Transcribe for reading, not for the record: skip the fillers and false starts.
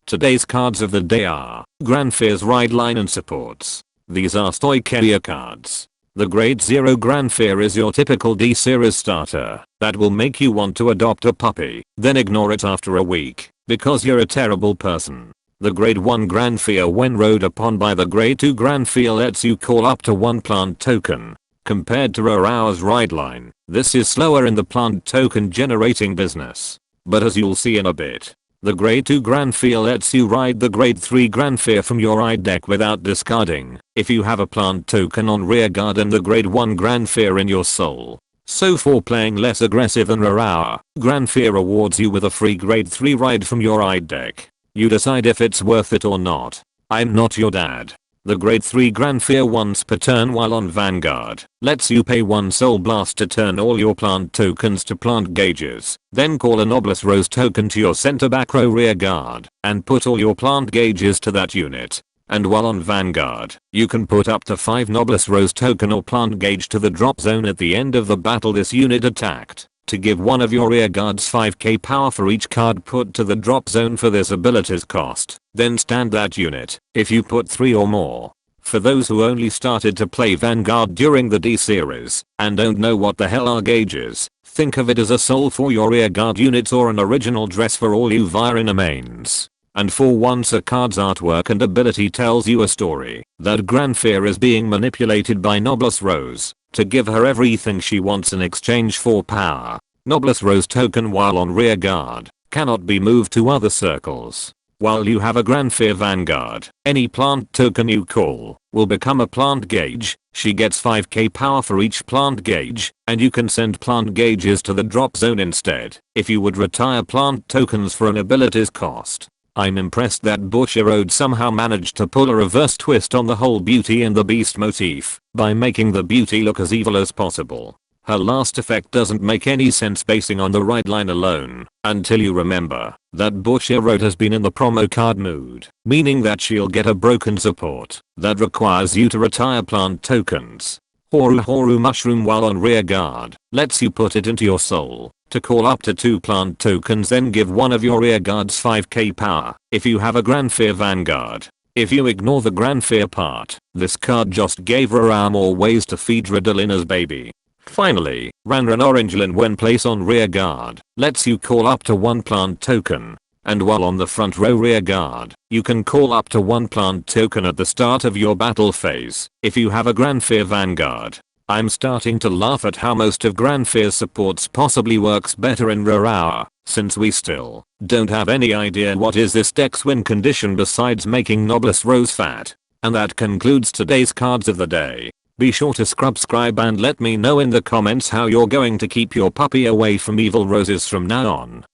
Today's cards of the day are Grandfear's Ride Line and Supports. These are Stoicheia cards. The Grade 0 Grandfear is your typical D-series starter that will make you want to adopt a puppy, then ignore it after a week because you're a terrible person. The Grade 1 Grandfear, when rode upon by the Grade 2 Grandfear, lets you call up to 1 plant token. Compared to Rarao's Ride Line, this is slower in the plant token generating business. But as you'll see in a bit, the Grade 2 Grandfear lets you ride the Grade 3 Grandfear from your eye deck without discarding if you have a plant token on rearguard and the Grade 1 Grandfear in your soul. So for playing less aggressive than Rarao, Grandfear rewards you with a free Grade 3 ride from your eye deck. You decide if it's worth it or not. I'm not your dad. The Grade 3 Grandfear once per turn while on Vanguard lets you pay 1 Soul Blast to turn all your plant tokens to plant gauges, then call a Noblesse Rose token to your center back row rear guard and put all your plant gauges to that unit. And while on Vanguard, you can put up to 5 Noblesse Rose token or plant gauge to the drop zone at the end of the battle this unit attacked, to give one of your rear guards 5k power for each card put to the drop zone for this ability's cost. Then stand that unit if you put 3 or more. For those who only started to play Vanguard during the D series and don't know what the hell are gauges, think of it as a soul for your rear guard units or an original dress for all you Virina mains. And for once a card's artwork and ability tells you a story that Grandfear is being manipulated by Noblesse Rose to give her everything she wants in exchange for power. Noblesse Rose token while on rear guard cannot be moved to other circles. While you have a Grandfear Vanguard, any plant token you call will become a plant gauge. She gets 5k power for each plant gauge, and you can send plant gauges to the drop zone instead if you would retire plant tokens for an ability's cost. I'm impressed that Bushiroad somehow managed to pull a reverse twist on the whole Beauty and the Beast motif by making the Beauty look as evil as possible. Her last effect doesn't make any sense basing on the ride line alone, until you remember that Bushiroad has been in the promo card mood, meaning that she'll get a broken support that requires you to retire plant tokens. Horu Mushroom while on rear guard lets you put it into your soul to call up to 2 plant tokens, then give one of your rear guards 5k power if you have a Grandfear Vanguard. If you ignore the Grandfear part, this card just gave Rarao more ways to feed Radalina's baby. Finally, Ranran Orangelin when placed on rear guard lets you call up to 1 plant token. And while on the front row rear guard, you can call up to 1 plant token at the start of your battle phase if you have a Grandfear Vanguard. I'm starting to laugh at how most of Grandfear's supports possibly works better in Rarao, since we still don't have any idea what is this deck's win condition besides making Noblesse Rose fat. And that concludes today's cards of the day. Be sure to subscribe and let me know in the comments how you're going to keep your puppy away from evil roses from now on.